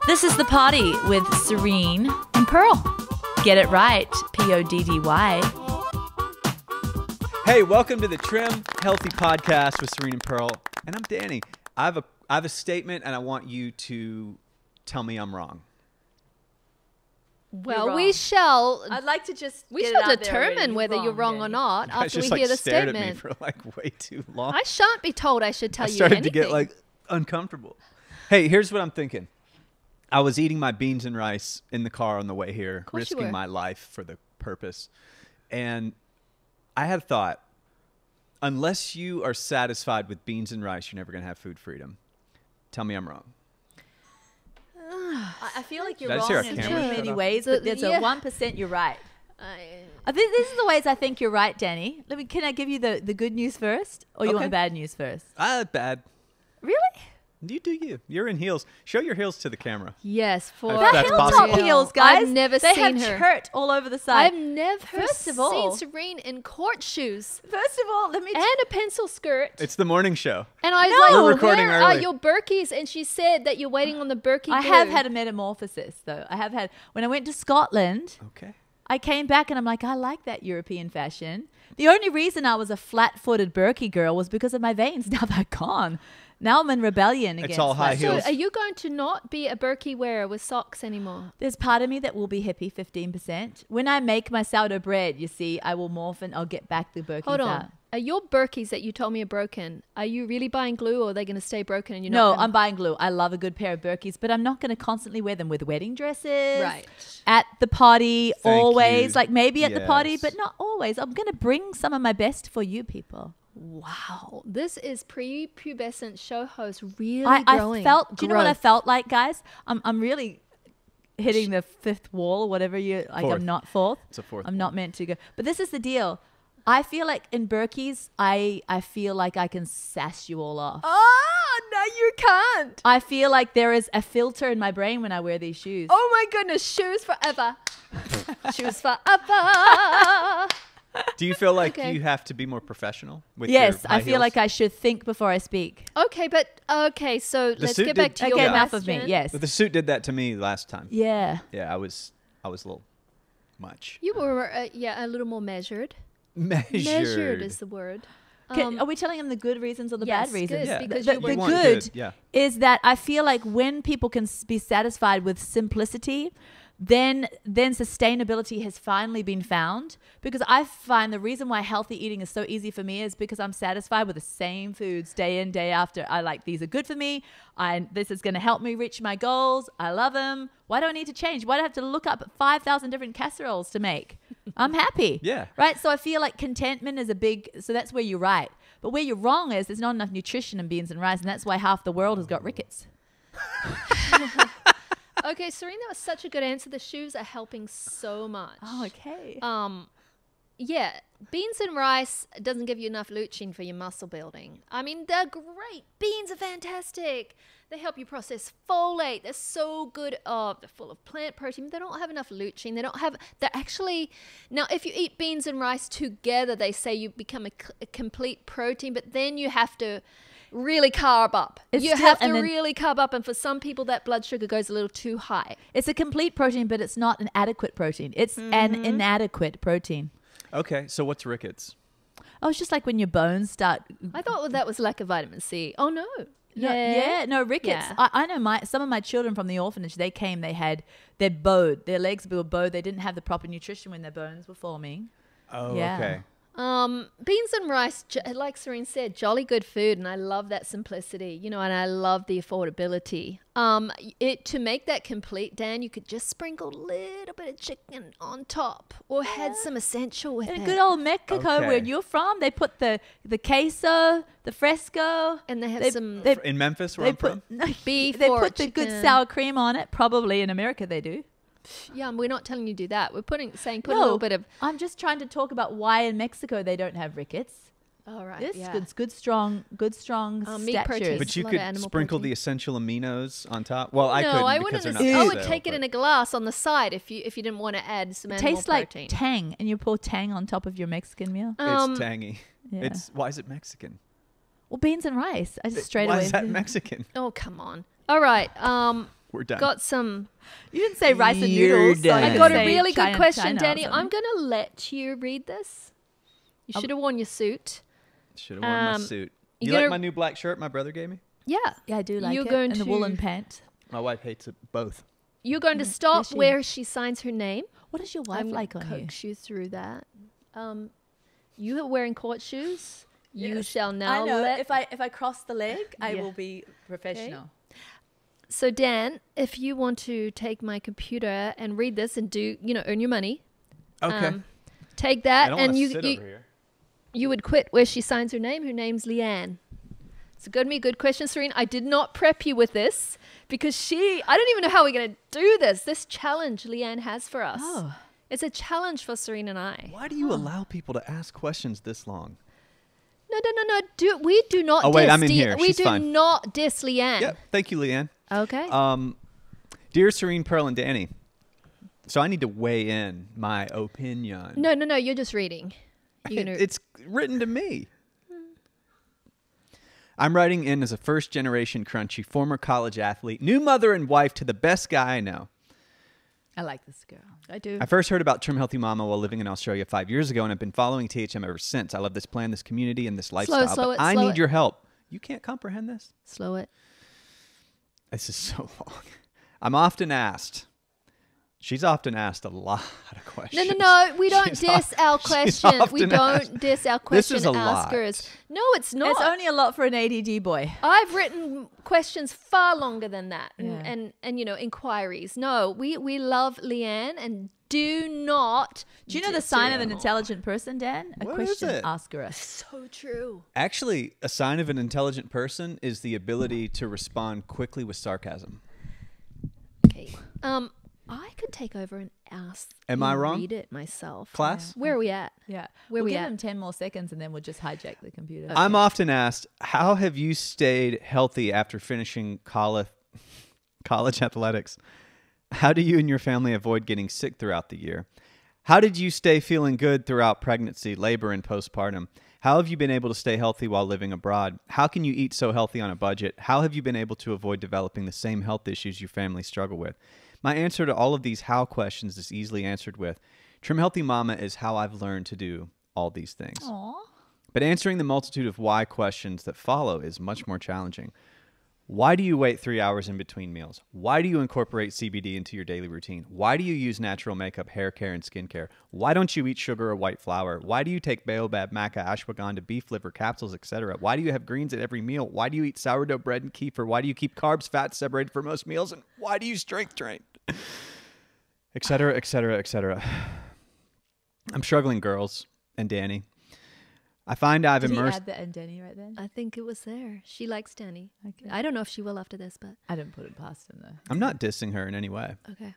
This is The Party with Serene and Pearl. Get it right, Poddy. Hey, welcome to the Trim Healthy Podcast with Serene and Pearl. And I'm Danny. I have a statement, and I want you to tell me I'm wrong. Well, we shall. I'd like to just. We shall determine whether you're wrong or not after we hear the stared statement. at me for like way too long. I shan't be told I should tell you started anything. to get like uncomfortable. Hey, here's what I'm thinking. I was eating my beans and rice in the car on the way here, risking my life for the purpose. And I had thought, unless you are satisfied with beans and rice, you're never going to have food freedom. Tell me I'm wrong. I feel like you're Did I just wrong hear in our camera too shut many off? ways, but there's a 1% you're right. I think these are the ways I think you're right, Danny. Can I give you the good news first, or you want the bad news first? Bad. Really? You do you. You're in heels. Show your heels to the camera. Yes, for That's Hilltop possible. heels, guys. I've never they seen have her. chert all over the side. I've never First of all- seen Serene in court shoes First of all, let me. and a pencil skirt. It's the morning show. And I was No, like, we're recording where are early. your Berkeys? And she said that you're waiting on the Berkey I glue. have had a metamorphosis, though. I have had when I went to Scotland. Okay. I came back and I'm like, I like that European fashion. The only reason I was a flat-footed Berkey girl was because of my veins. Now they're gone. Now I'm in rebellion against all high flat- So heels. are you going to not be a Berkey wearer with socks anymore? There's part of me that will be hippie 15%. When I make my sourdough bread, you see, I will morph and I'll get back the Berkeys Hold on. out. Are your Berkeys that you told me are broken, are you really buying glue or are they going to stay broken and you're No, not I'm buying glue. I love a good pair of Berkeys, but I'm not going to constantly wear them with wedding dresses. Right. At the party, Thank always. you. Like maybe at the party, Yes. but not always. I'm going to bring some of my best for you people. Wow. This is prepubescent show host really I growing. felt, do you know what I Growth. felt like, guys? I'm really hitting the fifth wall, whatever you, like Fourth. I'm not fourth. It's a fourth I'm not meant to go. But this is the deal. I feel like in Berkeys, I feel like I can sass you all off. Oh, no, you can't. I feel like there is a filter in my brain when I wear these shoes. Oh my goodness, shoes forever. Shoes forever. Do you feel like Okay. you have to be more professional with Yes, your high I feel heels? like I should think before I speak. Okay, but okay, so let's suit get back did- to Okay, your enough of me. question. Yes. But the suit did that to me last time. Yeah. Yeah, I was a little much. You were, a little more measured. Measured. Measured is the word. Are we telling them the good reasons or the yes, bad reasons? good, Yeah. because the you were the want good yeah. is that I feel like when people can be satisfied with simplicity, then sustainability has finally been found. Because I find the reason why healthy eating is so easy for me is because I'm satisfied with the same foods day in, day after. I like, these are good for me. This is going to help me reach my goals. I love them. Why do I need to change? Why do I have to look up 5,000 different casseroles to make? I'm happy. Yeah. Right? So I feel like contentment is so that's where you're right. But where you're wrong is there's not enough nutrition in beans and rice, and that's why half the world has got rickets. Okay, Serena, that was such a good answer. The shoes are helping so much. Oh, okay. Yeah, beans and rice doesn't give you enough lutein for your muscle building. I mean, they're great. Beans are fantastic. They help you process folate. They're so good. They're full of plant protein. They don't have enough lutein. They're actually, now if you eat beans and rice together, they say you become a complete protein, but then you have to really carb up. It's You still- have to and then- really carb up. And for some people, that blood sugar goes a little too high. It's a complete protein, but it's not an adequate protein. It's an inadequate protein. Okay, so what's rickets? Oh, it's just like when your bones start. I thought that was lack of vitamin C. Oh, no. No, rickets. Yeah. I know some of my children from the orphanage, they came, they're bowed. Their legs were bowed. They didn't have the proper nutrition when their bones were forming. Oh, Yeah. okay. Beans and rice, like Serene said, jolly good food, and I love that simplicity, and I love the affordability. To make that complete, Dan, you could just sprinkle a little bit of chicken on top, or had some essential with In it. good old Mexico, Okay. where you're from, they put the queso, the fresco, And they have some In Memphis, where they I'm from? put beef They or put the good chicken. sour cream on it. Probably in America they do. Yeah, we're not telling you to do that. We're put a No, little bit of. I'm just trying to talk about why in Mexico they don't have rickets. All right. This yeah. good strong Meat statures. protein. But you a lot could of animal sprinkle protein. the essential aminos on top. Well, I No, couldn't I because wouldn't. they're not I for would sale, take it but in a glass on the side if you didn't want to add some It animal tastes like protein. tang, and you pour tang on top of your Mexican meal. It's tangy. Yeah. Why is it Mexican? Well, beans and rice. I just straight Why away. is that Mexican? Oh, come on. All right. We're done. got some. You didn't say rice and You're noodles. So done. I I Yeah. got a say really good China- question, China or Danny. something. I'm gonna let you read this. You should have worn your suit. Should have worn my Um, suit. you You like gotta- my new black shirt my brother gave me? Yeah. Yeah, I do like You're it. going And the to- woolen pant. My wife hates it both. You're going to stop she? where she signs her name. What is your wife I'm like gonna on you? coax you through that. You are wearing court shoes. You Yes. shall now I know. let. If I cross the leg, I Yeah. will be professional. So Dan, if you want to take my computer and read this and do, earn your money. Okay. Take I that, don't and want to you sit over here. you would quit where she signs her name. Her name's Leanne. It's going to be a good question, Serene. I did not prep you with this because I don't even know how we're going to do this. This challenge Leanne has for us. Oh. It's a challenge for Serene and I. Why do you allow people to ask questions this long? No. We do not Oh, wait, diss I'm in here. We She's do fine. not diss Leanne. Yeah, thank you, Leanne. Okay. Dear Serene, Pearl, and Danny. So I need to weigh in my opinion. No. You're just reading. You're gonna, It's written to me. I'm writing in as a first-generation crunchy, former college athlete, new mother and wife to the best guy I know. I like this girl. I do. I first heard about Trim Healthy Mama while living in Australia 5 years ago, and I've been following THM ever since. I love this plan, this community, and this lifestyle. slow but it, I slow need it. your help. You can't comprehend this? Slow it. This is so long. I'm often asked. She's often asked a lot of questions. No. We don't She's diss of- our she's question. We often don't asked. diss our This question is a lot. askers. No, it's not. It's only a lot for an ADD boy. I've written questions far longer than that, Yeah. and inquiries. No, we love Leanne, and do not. Do you know the sign of an intelligent person, Dan? A What is question it? asker. So true. Actually, a sign of an intelligent person is the ability to respond quickly with sarcasm. Okay. I could take over and ask. Am you I wrong? Read it myself. Class? Where are we at? Yeah. Where we'll we give at? him 10 more seconds and then we'll just hijack the computer. I'm often asked, how have you stayed healthy after finishing college athletics? How do you and your family avoid getting sick throughout the year? How did you stay feeling good throughout pregnancy, labor, and postpartum? How have you been able to stay healthy while living abroad? How can you eat so healthy on a budget? How have you been able to avoid developing the same health issues your family struggle with? My answer to all of these how questions is easily answered with, Trim Healthy Mama is how I've learned to do all these things. Aw. But answering the multitude of why questions that follow is much more challenging. Why do you wait 3 hours in between meals? Why do you incorporate CBD into your daily routine? Why do you use natural makeup, hair care, and skincare? Why don't you eat sugar or white flour? Why do you take baobab, maca, ashwagandha, beef liver, capsules, etc.? Why do you have greens at every meal? Why do you eat sourdough bread and kefir? Why do you keep carbs, fats separated for most meals? And why do you strength train? Etc., etc., etc. I'm struggling, girls and Danny. I find I've Did he immersed... add the and Denny right then? I think it was there. She likes Danny. Okay. I don't know if she will after this, but I didn't put it past him though. I'm not dissing her in any way. okay.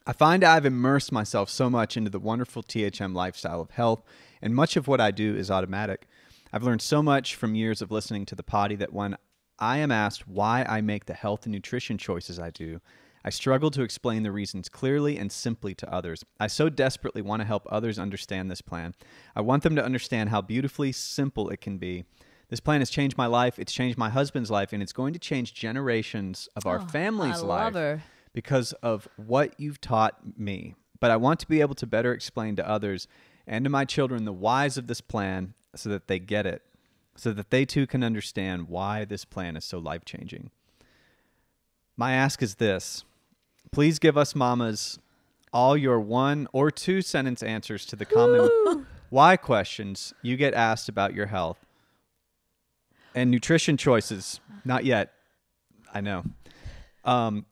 I find I've immersed myself so much into the wonderful THM lifestyle of health, and much of what I do is automatic. I've learned so much from years of listening to the potty that when I am asked why I make the health and nutrition choices I do, I struggle to explain the reasons clearly and simply to others. I so desperately want to help others understand this plan. I want them to understand how beautifully simple it can be. This plan has changed my life, it's changed my husband's life, and it's going to change generations of our family's I life love her. because of what you've taught me. But I want to be able to better explain to others and to my children the whys of this plan so that they get it, so that they too can understand why this plan is so life-changing. My ask is this. Please give us mamas all your 1 or 2 sentence answers to the common why questions you get asked about your health and nutrition choices. Not yet. I know.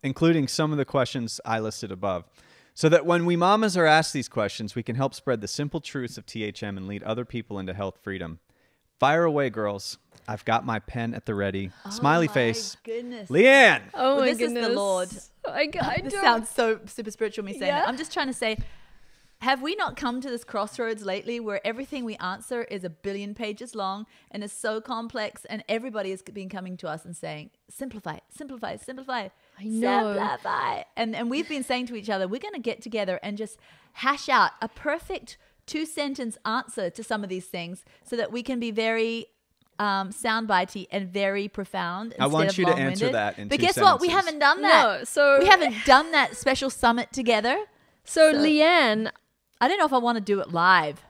Including some of the questions I listed above. So that when we mamas are asked these questions, we can help spread the simple truths of THM and lead other people into health freedom. Fire away, girls. I've got my pen at the ready. Smiley face. Goodness. Leanne! Oh Well, my this is the goodness. Lord. I This don't. sounds so super spiritual, me saying Yeah? that. I'm just trying to say, have we not come to this crossroads lately where everything we answer is 1 billion pages long and is so complex, and everybody has been coming to us and saying, simplify, simplify, simplify. I know. Simplify. And we've been saying to each other, we're going to get together and just hash out a perfect 2-sentence answer to some of these things so that we can be very soundbitey and very profound. I want instead you of to answer long-winded. that in But 2 guess what? We sentences. haven't done that. No, so we haven't done that special summit together. So Leanne, I don't know if I want to do it live.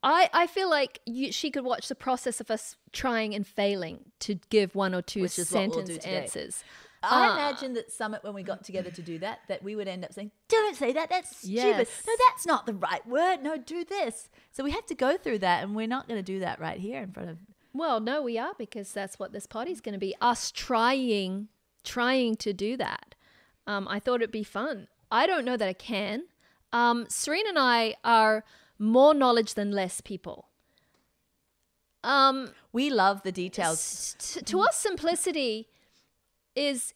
I feel like she could watch the process of us trying and failing to give 1 or 2 Which is what we'll sentence do today. answers. I imagine that summit when we got together to do that we would end up saying, "Don't say that. That's stupid. Yes. No, that's not the right word. No, do this." So we have to go through that, and we're not going to do that right here in front of. Well, no, we are, because that's what this party's going to be. Us trying to do that. I thought it'd be fun. I don't know that I can. Serena and I are more knowledge than less people. We love the details. To us, simplicity is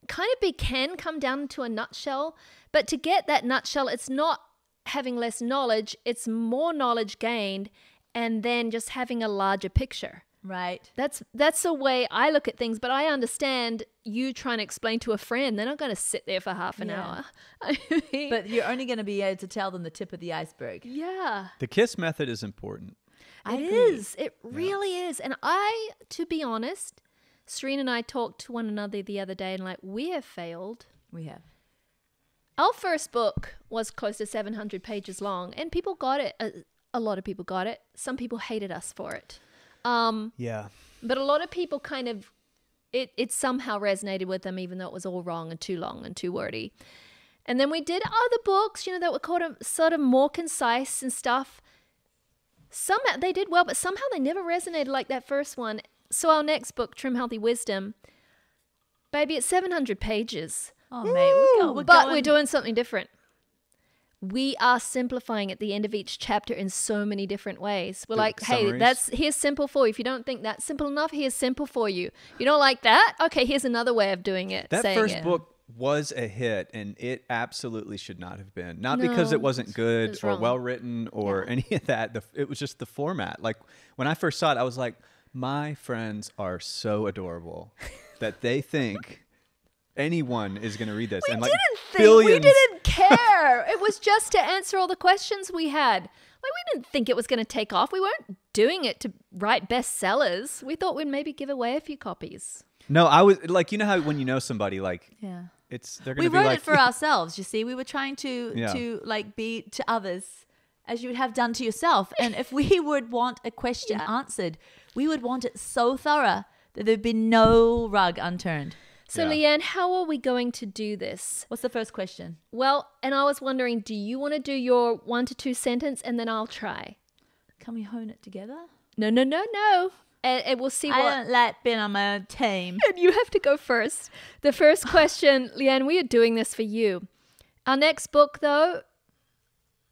kind of can come down to a nutshell, but to get that nutshell, it's not having less knowledge, it's more knowledge gained, and then just having a larger picture. Right. That's the way I look at things, but I understand you trying to explain to a friend. They're not going to sit there for half an hour. I mean, But you're only going to be able to tell them the tip of the iceberg. yeah, The KISS method is important. I it agree. is. It really is. And to be honest, Serena and I talked to one another the other day, and like, we have failed. We have. Our first book was close to 700 pages long, and people got it. A lot of people got it. Some people hated us for it. Yeah. But a lot of people kind of, it somehow resonated with them, even though it was all wrong and too long and too wordy. And then we did other books, that were kind of sort of more concise and stuff. Some they did well, but somehow they never resonated like that first one. So our next book, Trim Healthy Wisdom, baby, it's 700 pages. Oh, mate. We're doing something different. We are simplifying at the end of each chapter in so many different ways. We're The like, hey, summaries. here's simple for you. If you don't think that's simple enough, here's simple for you. You don't like that? Okay, here's another way of doing it. That saying first it. book was a hit, and it absolutely should not have been. Not because No, it wasn't good was or wrong. well written or any of that. It was just the format. Like, when I first saw it, I was like, my friends are so adorable that they think anyone is going to read this. And like billions. We didn't care. It was just to answer all the questions we had. Like, we didn't think it was going to take off. We weren't doing it to write bestsellers. We thought we'd maybe give away a few copies. No, I was like, how when you know somebody, like, Yeah. they're going We to be wrote like, it for ourselves, you see. We were trying to Yeah. like be to others as you would have done to yourself. And if we would want a question answered, we would want it so thorough that there'd be no rug unturned. So, Yeah. Leanne, how are we going to do this? What's the first question? Well, and I was wondering, do you want to do your 1 to 2 sentence and then I'll try? Can we hone it together? No. And we'll see I what. don't like being on my own team. And you have to go first. The first question, Leanne, we are doing this for you. Our next book, though,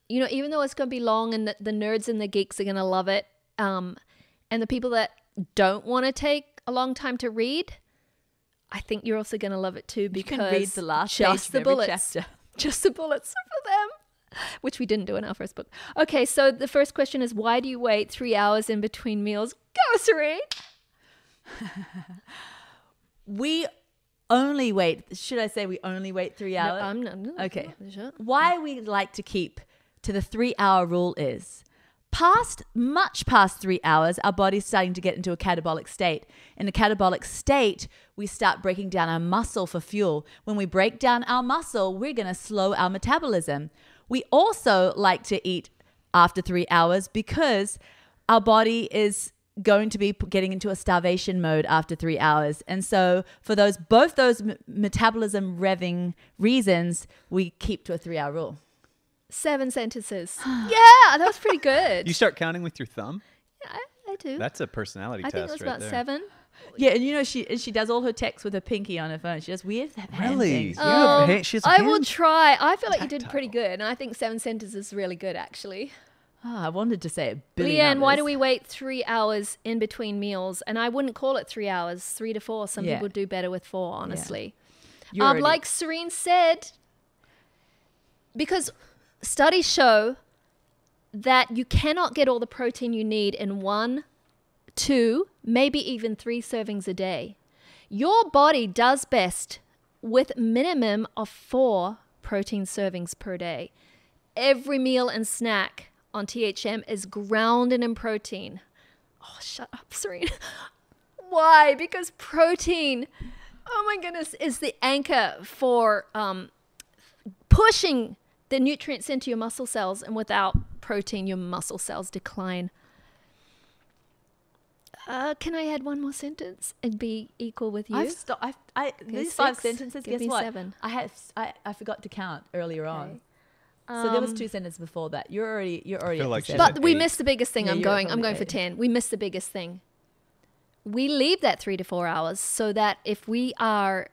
even though it's going to be long and the nerds and the geeks are going to love it, and the people that don't want to take a long time to read, I think you're also going to love it too, because You can read the last just page the of every bullets, chapter. just the bullets are for them, which we didn't do in our first book. Okay, so the first question is, why do you wait 3 hours in between meals? Go, Serene. We only wait. Should I say we only wait 3 hours? I'm not. Okay. Sure. Why we like to keep to the 3 hour rule is much past 3 hours, our body's starting to get into a catabolic state. In a catabolic state, we start breaking down our muscle for fuel. When we break down our muscle, we're going to slow our metabolism. We also like to eat after 3 hours because our body is going to be getting into a starvation mode after 3 hours. And so for both those metabolism revving reasons, we keep to a 3 hour rule. 7 sentences. Yeah, that was pretty good. You start counting with your thumb? Yeah, I do. That's a personality I test think it was right about there. 7. Yeah, and she does all her texts with her pinky on her phone. She does weird hand Really? things. You have she has I will hands? try. I feel like you did Tactile. pretty good, and I think 7 sentences is really good, actually. Oh, I wanted to say a billion Leanne, why others. do we wait 3 hours in between meals? And I wouldn't call it 3 hours, 3 to 4. Some Yeah. people do better with 4, honestly. You're already- Like Serene said, because studies show that you cannot get all the protein you need in 1, 2, maybe even 3 servings a day. Your body does best with minimum of 4 protein servings per day. Every meal and snack on THM is grounded in protein. Oh, shut up, Serene. Why? Because protein, oh my goodness, is the anchor for pushing the nutrients into your muscle cells, and without protein, your muscle cells decline. Can I add one more sentence and be equal with you? These 5 6. sentences. Give Guess me what? 7. I forgot to count earlier on. So there was 2 sentences before that. You're already feel at like the she's 7. But we 8. missed the biggest thing. Yeah, I'm you're going probably for 8. 10. We missed the biggest thing. We leave that 3 to 4 hours so that if we are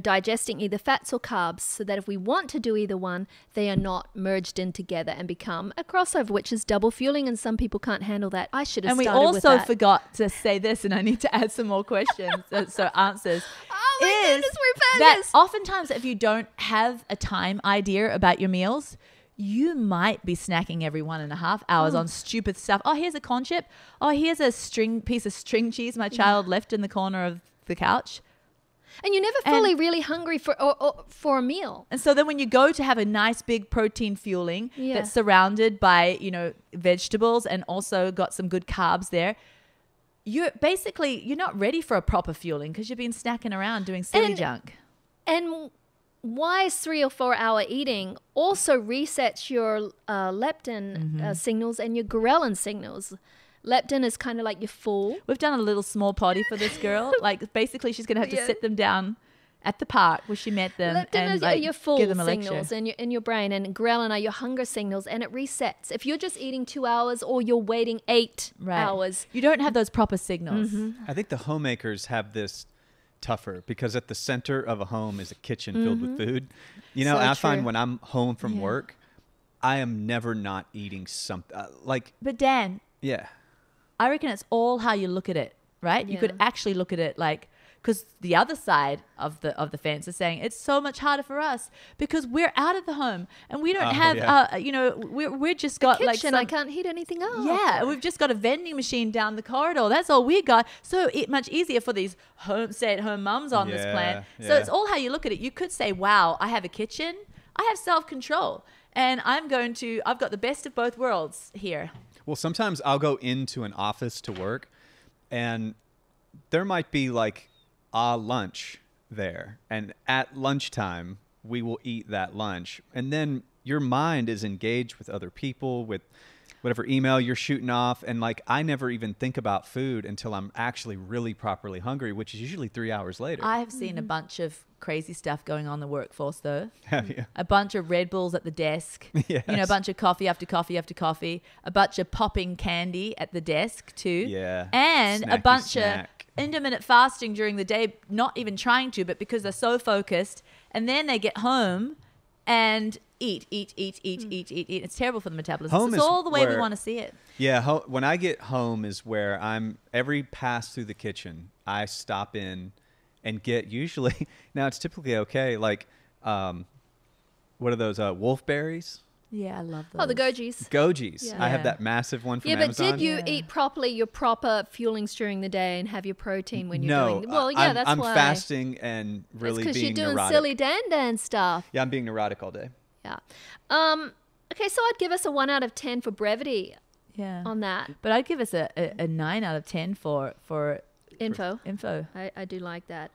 digesting either fats or carbs, so that if we want to do either one, they are not merged in together and become a crossover, which is double fueling, and some people can't handle that. I should have And we started with also that. forgot to say this, and I need to add some more questions, so answers. Oh my goodness, we're that fabulous. oftentimes if you don't have a time idea about your meals, you might be snacking every 1.5 hours on stupid stuff. Oh, here's a corn chip. Oh, here's a piece of string cheese my child left in the corner of the couch. And you're never fully really hungry for a meal. And so then when you go to have a nice big protein fueling Yeah. that's surrounded by, vegetables and also got some good carbs there, you're not ready for a proper fueling because you've been snacking around doing silly junk. And wise 3 or 4 hour eating also resets your leptin signals and your ghrelin signals. Leptin is kind of like your full. We've done a little small potty for this girl. Like basically she's going to have to Yeah. sit them down at the park where she met them Leptin and are your full give them a signals lecture. in your brain, and ghrelin are your hunger signals, and it resets. If you're just eating 2 hours or you're waiting 8 hours. You don't have those proper signals. I think the homemakers have this tougher because at the center of a home is a kitchen filled with food. So I find true. when I'm home from work, I am never not eating something. But Dan, Yeah. I reckon it's all how you look at it, right? You could Yeah. actually look at it like, because the other side of the fence is saying it's so much harder for us because we're out of the home and we don't have, we're just got like Kitchen, I can't heat anything up. yeah, we've just got a vending machine down the corridor. That's all we got. So much easier for these stay-at-home mums on this planet. So Yeah. it's all how you look at it. You could say, wow, I have a kitchen. I have self-control. And I've got the best of both worlds here. Well, sometimes I'll go into an office to work and there might be like a lunch there. And at lunchtime, we will eat that lunch. And then your mind is engaged with other people, with whatever email you're shooting off. And like, I never even think about food until I'm actually really properly hungry, which is usually 3 hours later. I have seen a bunch of crazy stuff going on in the workforce, though. Have you? A bunch of Red Bulls at the desk. Yes. A bunch of coffee after coffee after coffee. A bunch of popping candy at the desk, too. Yeah. And a Snacky bunch snack. of intermittent fasting during the day, not even trying to, but because they're so focused. And then they get home and eat. It's terrible for the metabolism. Home It's is all the way we where- want to see it. Yeah, when I get home is where every pass through the kitchen, I stop in and get usually, now it's typically okay, like, what are those, wolfberries? Yeah, I love those. Oh, the gojis. Gojis. Yeah. I have Yeah. that massive one from Yeah, but Amazon. did you Yeah. eat properly your proper fuelings during the day and have your protein when you're No. doing? Well, yeah, that's I'm why. fasting and really because being you're doing neurotic. silly dan stuff. Yeah, I'm being neurotic all day. Yeah. Okay, so I'd give us a 1 out of 10 for brevity Yeah. on that But I'd give us a 9 out of 10 for info. info. I do like that.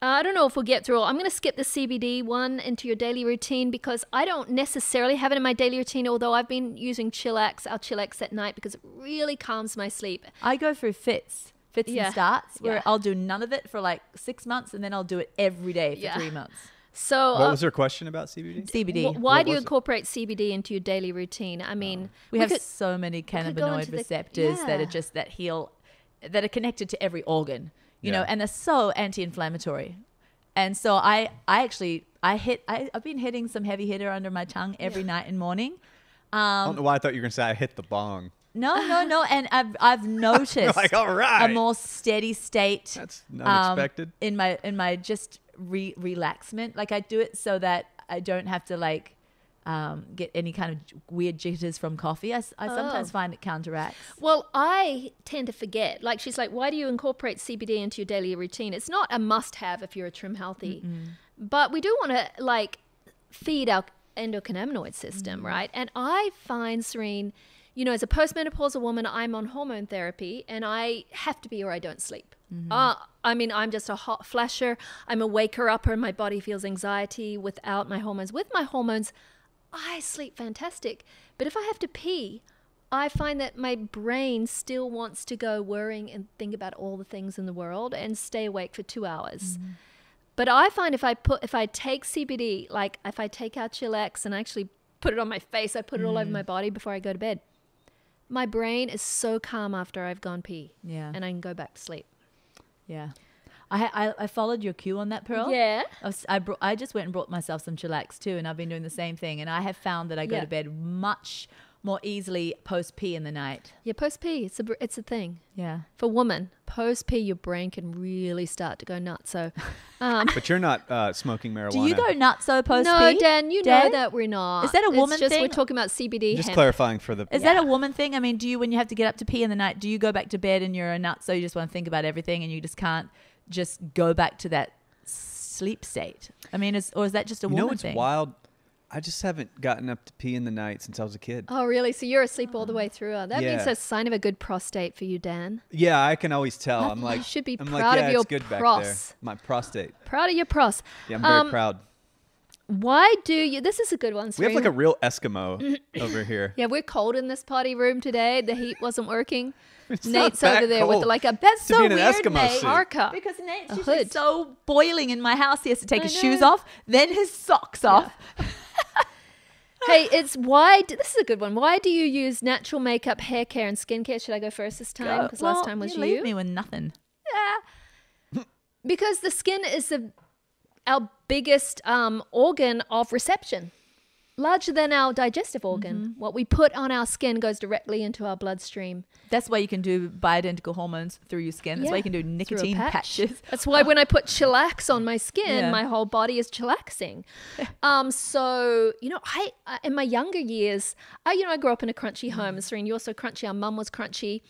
I don't know if we'll get through all. I'm going to skip the CBD one into your daily routine because I don't necessarily have it in my daily routine, although I've been using our Chillax at night because it really calms my sleep. I go through fits Yeah. and starts where Yeah. I'll do none of it for like 6 months and then I'll do it every day for Yeah. 3 months. So What was her question about CBD? CBD. why What do you was it? incorporate CBD into your daily routine? I mean, we have could- so many could go cannabinoid into the- receptors that are yeah. just that are connected to every organ, you know, Yeah. and they're so anti-inflammatory. And so I've been hitting some heavy hitter under my tongue every night and morning. I don't know why I thought you were going to say I hit the bong. No. And I've noticed Like, all right. a more steady state. That's unexpected. In my just relaxment. Like I do it so that I don't have to like get any kind of weird jitters from coffee. I sometimes find it counteracts. Well, I tend to forget. Like she's like, why do you incorporate CBD into your daily routine? It's not a must-have if you're a trim healthy, but we do want to like feed our endocannabinoid system, right? And I find, Serene, you know, as a postmenopausal woman, I'm on hormone therapy and I have to be or I don't sleep. I mean, I'm just a hot flasher. I'm a waker upper and my body feels anxiety without my hormones. With my hormones, I sleep fantastic. But if I have to pee, I find that my brain still wants to go worrying and think about all the things in the world and stay awake for 2 hours. But I find if I take CBD, like if I take out Chillax and actually put it on my face, I put it all over my body before I go to bed, my brain is so calm after I've gone pee. Yeah. And I can go back to sleep. Yeah. I followed your cue on that, Pearl. Yeah. I just went and brought myself some Chillax too, and I've been doing the same thing. And I have found that I go to bed much more easily post pee in the night. Yeah, post pee, it's a thing. Yeah. For women, post pee, your brain can really start to go nuts. So, But you're not smoking marijuana. Do you go nuts post pee? no, Dan, you know that we're not. Is that a woman it's just thing? We're talking about CBD. Just hemp. clarifying for the. Is that a woman thing? I mean, do you, when you have to get up to pee in the night, do you go back to bed and you're a nut, so you just want to think about everything and you just can't just go back to that sleep state? I mean, or is that just a woman it's thing? wild. I just haven't gotten up to pee in the night since I was a kid. Oh, really? So you're asleep all the way through. That Yeah. means a sign of a good prostate for you, Dan. Yeah, I can always tell. I'm like, You should be I'm proud like, yeah, of your it's good back there. pros. My prostate. Proud of your pros. Yeah, I'm very proud. Why do you? This is a good one. We have like a Serena. real Eskimo over here. Yeah, we're cold in this party room today. The heat wasn't working. It's Nate's not that over there with cold like a That's to so be in an weird, Eskimo Nate. suit. parka. Because Nate's A usually hood. so boiling in my house. He has to take I his shoes know. off, then his socks off. Hey, it's why. This is a good one. Why do you use natural makeup, hair care, and skincare? Should I go first this time? Because last time was leave me with nothing. Because the skin is our biggest organ of reception, larger than our digestive organ. What we put on our skin goes directly into our bloodstream. That's why you can do bioidentical hormones through your skin. That's why you can do through a nicotine patch. patches. That's why when I put chillax on my skin, Yeah. my whole body is chillaxing. So, you know, I in my younger years, I grew up in a crunchy home. Serene, you're so crunchy. Our mum was crunchy.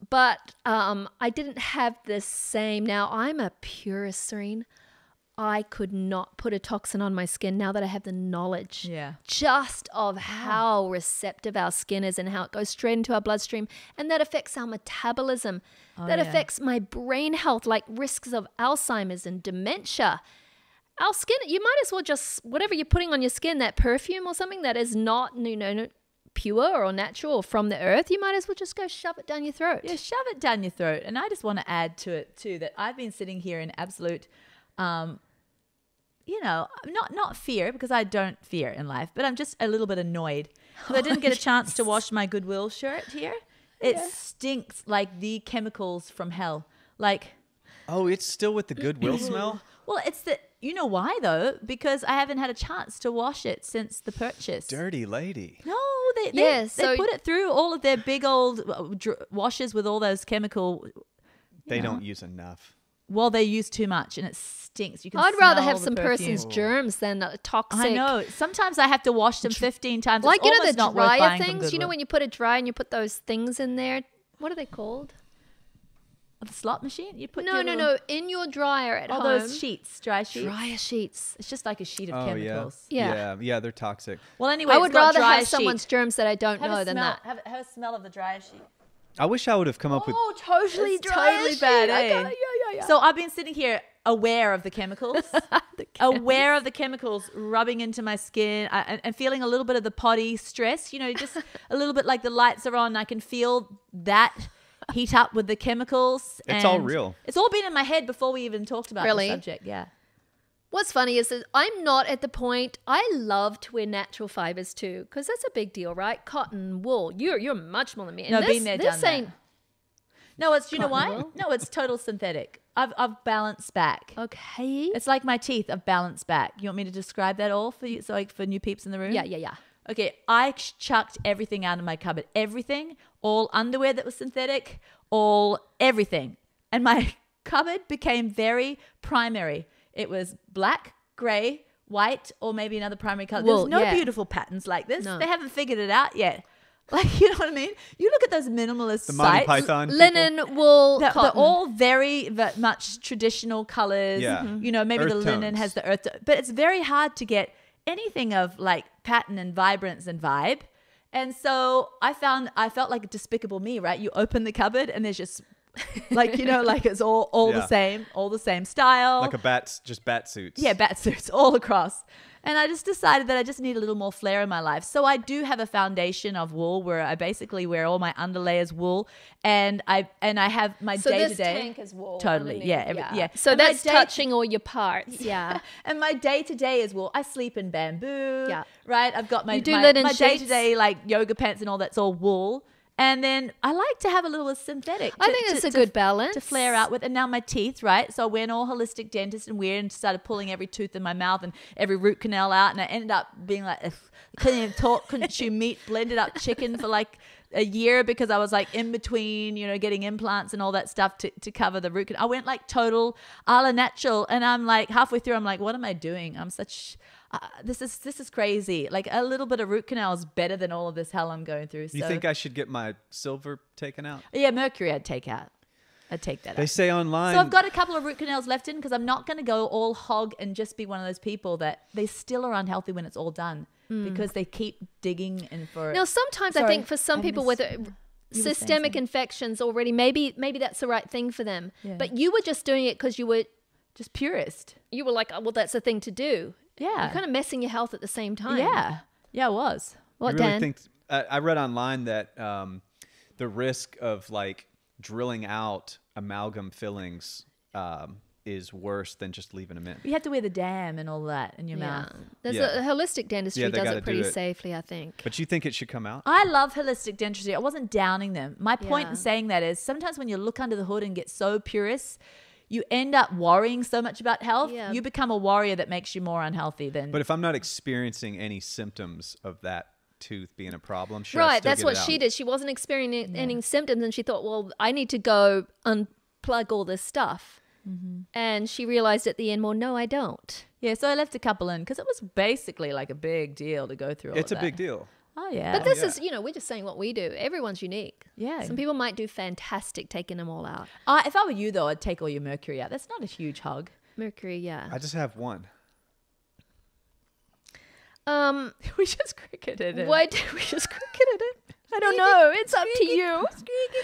But I didn't have the same. Now, I'm a purist, Serene. I could not put a toxin on my skin now that I have the knowledge just of how receptive our skin is and how it goes straight into our bloodstream. And that affects our metabolism. That affects my brain health, like risks of Alzheimer's and dementia. Our skin, you might as well just, whatever you're putting on your skin, that perfume or something that is not, pure or natural or from the earth, you might as well just go shove it down your throat. Yeah, shove it down your throat. And I just want to add to it too that I've been sitting here in absolute, not fear, because I don't fear in life, but I'm just a little bit annoyed because I didn't get a chance to wash my Goodwill shirt here. It stinks like the chemicals from hell. Like, Oh, it's still with the Goodwill smell? well, it's the, you know why though? Because I haven't had a chance to wash it since the purchase. Dirty lady. No, they Yeah, so- put it through all of their big old washers with all those chemical. They don't use enough. Well, they use too much and it stinks. You can I'd rather smell have the some perfume. person's germs than a toxic. I know. Sometimes I have to wash them 15 times. Like, It's you know, almost the not worth dryer buying from things? You know, Goodwill. when you put a dryer and you put those things in there? What are they called? The slot machine? You put No, your no, little- no. In your dryer at All home. those sheets, dry sheets. Dryer sheets. It's just like a sheet of Oh, chemicals. Yeah. Yeah, they're toxic. Well, anyway, I it's would got rather dry have someone's sheet. germs that I don't Have know a than smell. that. Have a smell of the dryer sheet. I wish I would have come up with. Oh, totally It's dryer totally sheet. bad, I eh? got it. Yeah. So I've been sitting here aware of the chemicals, aware of the chemicals rubbing into my skin and feeling a little bit of the potty stress, just a little bit like the lights are on. I can feel that heat up with the chemicals. It's all and real. It's all been in my head before we even talked about Really? the subject. Yeah. What's funny is that I'm not at the point. I love to wear natural fibers too, because that's a big deal, right? Cotton, wool. You're much more than me. And No, this, been there, this done that. ain't No, it's, you know Cotton why? wool? No, it's total synthetic. I've balanced back. okay. It's like my teeth. I've balanced back. You want me to describe that all for you? So like for new peeps in the room? Yeah. Okay, I chucked everything out of my cupboard. Everything, all underwear that was synthetic, all everything. And my cupboard became very primary. It was black, grey, white, or maybe another primary color. Wool, There's no yeah. beautiful patterns like this. No. They haven't figured it out yet. Like, you know what I mean? You look at those minimalist The Monty sites. Python. Linen, wool, They're cotton. all very much traditional colors. Yeah. You know, maybe the Earth linen tones. has the earth, but it's very hard to get anything of like pattern and vibrance and vibe. And so I felt like a despicable me, right? You open the cupboard and there's just like, like it's all Yeah. the same style. Like just bat suits. Yeah, bat suits all across. And I just decided that I just need a little more flair in my life. So I do have a foundation of wool where I basically wear all my underlayers wool, and I have my So day this to day. tank is wool. Totally, underneath, yeah. So And my that's day- touching all your parts. Yeah. And my day to day is wool. I sleep in bamboo. Yeah. Right. I've got my You do my, linen my day sheets? to day like yoga pants and all that's all wool. And then I like to have a little synthetic. I think it's a good balance. To flare out with. And now my teeth, right? So I went all holistic dentist and weird and started pulling every tooth in my mouth and every root canal out. And I ended up being like, ugh, couldn't even talk, couldn't chew meat, blended up chicken for like a year because I was like in between, getting implants and all that stuff to cover the root canal. I went like total a la natural. And I'm like halfway through, I'm like, what am I doing? I'm such... this is crazy. Like a little bit of root canal is better than all of this hell I'm going through. You So, think I should get my silver taken out? yeah, mercury I'd take out. I'd take that They out. say online. So I've got a couple of root canals left in because I'm not going to go all hog and just be one of those people that they still are unhealthy when it's all done because they keep digging and for. Now, sometimes I Sorry, think for some I people missed- with you were saying systemic something. infections already, maybe that's the right thing for them. Yeah. But you were just doing it because you were Purist. like, oh, well, that's the thing to do. Yeah. You're kind of messing your health at the same time. Yeah. Yeah, it was. What, You really Dan? think? I read online that the risk of like drilling out amalgam fillings is worse than just leaving them in. You have to wear the dam and all that in your Yeah. mouth. There's Yeah. a holistic dentistry Yeah, they does gotta it do pretty it. safely, I think. But you think it should come out? I love holistic dentistry. I wasn't downing them. My point Yeah. in saying that is sometimes when you look under the hood and get so purist, you end up worrying so much about health. Yeah. You become a warrior that makes you more unhealthy than. But if I'm not experiencing any symptoms of that tooth being a problem, should I Right, still that's get what it out? she did. She wasn't experiencing any symptoms, and she thought, well, I need to go unplug all this stuff. And she realized at the end, well, no, I don't. yeah, so I left a couple in because it was basically like a big deal to go through all It's of a that. big deal. Oh, yeah. But this yeah. is, we're just saying what we do. Everyone's unique. Yeah. Some people might do fantastic taking them all out. If I were you, though, I'd take all your mercury out. That's not a huge hug. Mercury, yeah. I just have one. We just cricketed it. Why did we just cricketed it? I don't know. It's up to you.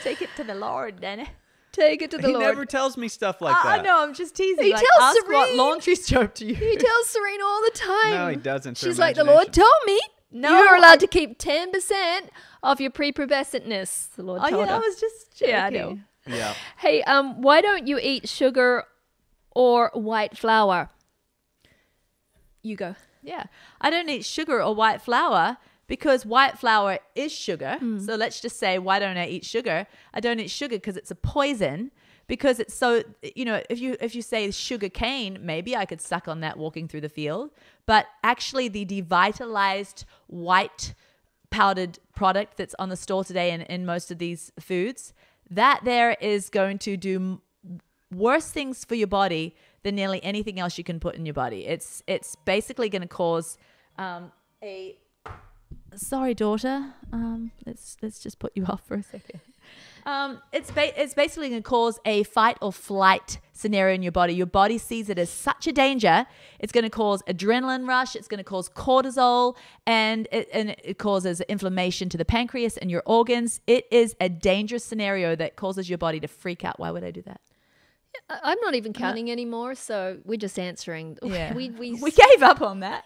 Take it to the Lord, then. Take it to the He Lord. never tells me stuff like I that. know, I'm just teasing. He like, tells ask what Serene. laundry soap to use. He tells Serene all the time. No, he doesn't. It's her She's like, the Lord imagination. told me No, you're allowed I- to keep 10% of your prepubescentness. The Lord Oh, told yeah, her. I was just joking. Yeah, I know. Yeah. Hey, why don't you eat sugar or white flour? You go. Yeah. I don't eat sugar or white flour because white flour is sugar. So let's just say, why don't I eat sugar? I don't eat sugar because it's a poison. Because it's so, if you say sugar cane, maybe I could suck on that walking through the field. But actually, the devitalized white powdered product that's on the store today and in most of these foods, that there is going to do worse things for your body than nearly anything else you can put in your body. It's basically going to cause a. Sorry, daughter. Let's just put you off for a second. It's basically going to cause a fight or flight scenario in your body. Your body sees it as such a danger. It's going to cause adrenaline rush. It's going to cause cortisol, and it causes inflammation to the pancreas and your organs. It is a dangerous scenario that causes your body to freak out. Why would I do that? I'm not even counting anymore, so we're just answering. Yeah, We we gave up on that.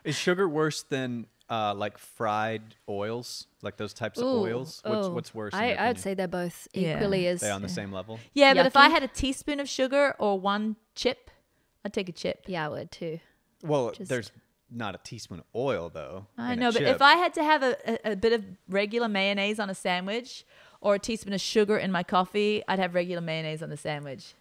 Is sugar worse than like fried oils, like those types of oils? What's worse? in your I would opinion? say they're both Yeah. equally as. They on the same level. Yeah, but if I Yucky. had a teaspoon of sugar or one chip, I'd take a chip. Yeah, I would too. Well, Just- there's not a teaspoon of oil though. I in a know, but chip. if I had to have a bit of regular mayonnaise on a sandwich or a teaspoon of sugar in my coffee, I'd have regular mayonnaise on the sandwich.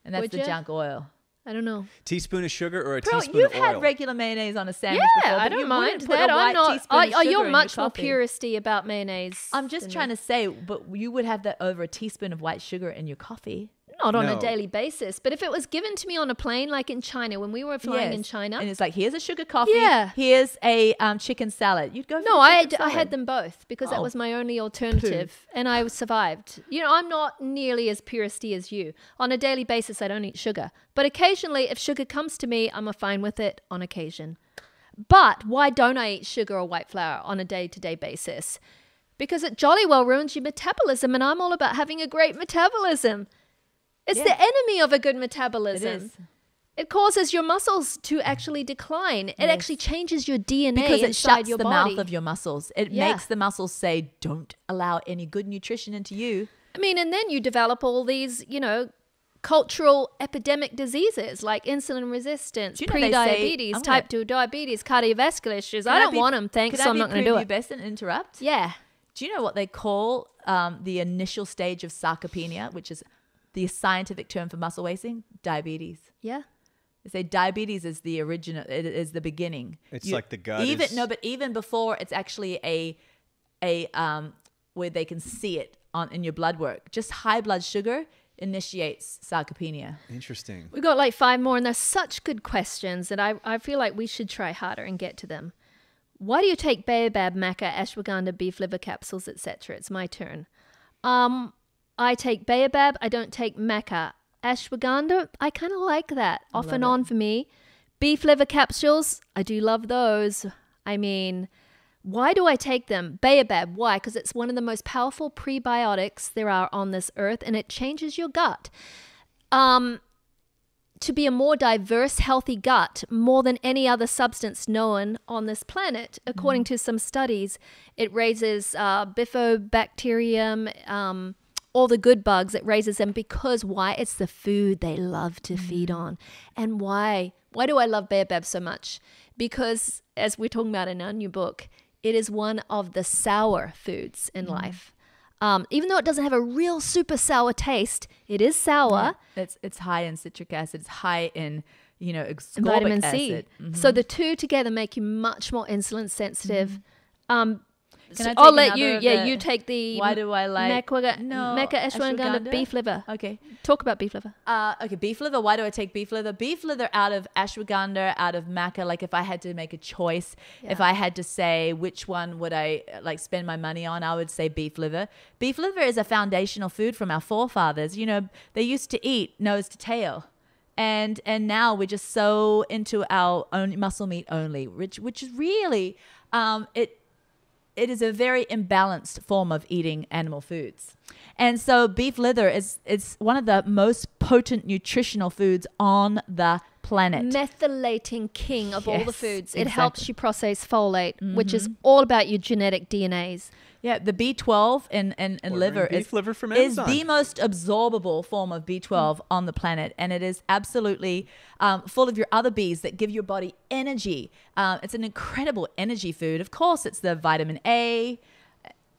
And that's Would the ya? junk oil. I don't know. teaspoon of sugar or a Bro, teaspoon you've of oil? had regular mayonnaise on a sandwich Yeah, before, I but don't you mind wouldn't put that. a I'm white not. teaspoon of sugar You're in much your more coffee. puristy about mayonnaise. I'm just than trying me. to say, but you would have that over a teaspoon of white sugar in your coffee. Not on a No. daily basis, but if it was given to me on a plane, like in China, when we were flying in Yes. China. And it's like, here's a sugar coffee. Yeah. Here's a chicken salad. You'd go for No, the I chicken had salad. them both because that Oh. was my only alternative, and I survived. I'm not nearly as puristy as you. On a daily basis, I don't eat sugar, but occasionally, if sugar comes to me, I'm fine with it on occasion. But why don't I eat sugar or white flour on a day-to-day basis? Because it jolly well ruins your metabolism, and I'm all about having a great metabolism. It's the enemy of a good metabolism. It is. It causes your muscles to actually decline. It actually changes your DNA Because it inside shuts your the body. mouth of your muscles. It makes the muscles say, don't allow any good nutrition into you. I mean, and then you develop all these, cultural epidemic diseases like insulin resistance, Do you know they say- pre-diabetes, I'm gonna- type 2 diabetes, cardiovascular issues. I don't want them, thanks, so I'm not going to do it. Best and interrupt? Yeah. Do you know what they call the initial stage of sarcopenia, which is the scientific term for muscle wasting? Diabetes. Yeah. They say diabetes is the original. It is the beginning. It's like the gut Even is- but even before, it's actually a where they can see it in your blood work. Just high blood sugar initiates sarcopenia. Interesting. We got like 5 more, and they're such good questions that I feel like we should try harder and get to them. Why do you take baobab, maca, ashwagandha, beef liver capsules, etc.? It's my turn. I take baobab. I don't take maca. Ashwagandha, I kind of like that. Off and on for me. Beef liver capsules, I do love those. I mean, why do I take them? Baobab, why? Because it's one of the most powerful prebiotics there are on this earth, and it changes your gut. To be a more diverse, healthy gut, more than any other substance known on this planet, according to some studies, it raises bifidobacterium, all the good bugs, it raises them because why? It's the food they love to feed on. And why? Why do I love baobab so much? Because, as we're talking about in our new book, it is one of the sour foods in life. Even though it doesn't have a real super sour taste, it is sour. It's high in citric acid. It's high in ascorbic Vitamin C. acid. So the two together make you much more insulin sensitive. Can I I'll take let you. another of Yeah, the- you take the. Why do I like Mecha ashwagandha? ashwagandha beef liver. Okay. Talk about beef liver. Okay, beef liver. Why do I take beef liver? Beef liver out of ashwagandha, out of maca. Like if I had to make a choice, if I had to say which one would I spend my money on, I would say beef liver. Beef liver is a foundational food from our forefathers. They used to eat nose to tail. And now we're just so into our own muscle meat only, which is really it is a very imbalanced form of eating animal foods. And so beef liver is one of the most potent nutritional foods on the planet. Methylating king of all the Yes, foods. It exactly. helps you process folate, which is all about your genetic DNAs. Yeah, the B12 in liver beef liver from is Amazon. the most absorbable form of B12 on the planet. And it is absolutely full of your other Bs that give your body energy. It's an incredible energy food. Of course, it's the vitamin A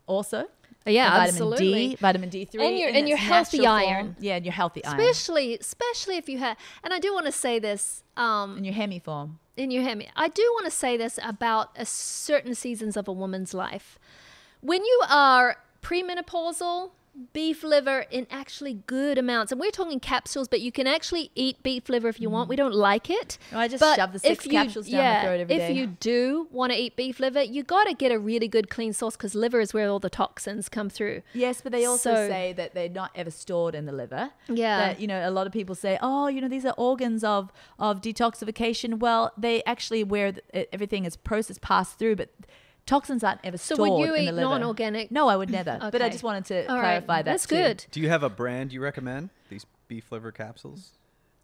also. Yeah, the absolutely. Vitamin D3. And your its healthy natural iron. form. Yeah, and your healthy iron. Especially if you have, and I do want to say this, In your hemi form. in your hemi. I do want to say this about certain seasons of a woman's life. When you are premenopausal, beef liver in actually good amounts, and we're talking capsules, but you can actually eat beef liver if you want. We don't like it. No, I just but shove the 6 if capsules down my throat every day. If you do want to eat beef liver, you got to get a really good clean source because liver is where all the toxins come through. Yes, but they also So- say that they're not ever stored in the liver. Yeah. That, a lot of people say, oh, these are organs of detoxification. Well, they actually where everything is processed, passed through, but toxins aren't ever So stored would you in the eat liver. non-organic? No, I would never. But I Okay. just wanted to All clarify right. that That's too. good. Do you have a brand you recommend? These beef liver capsules?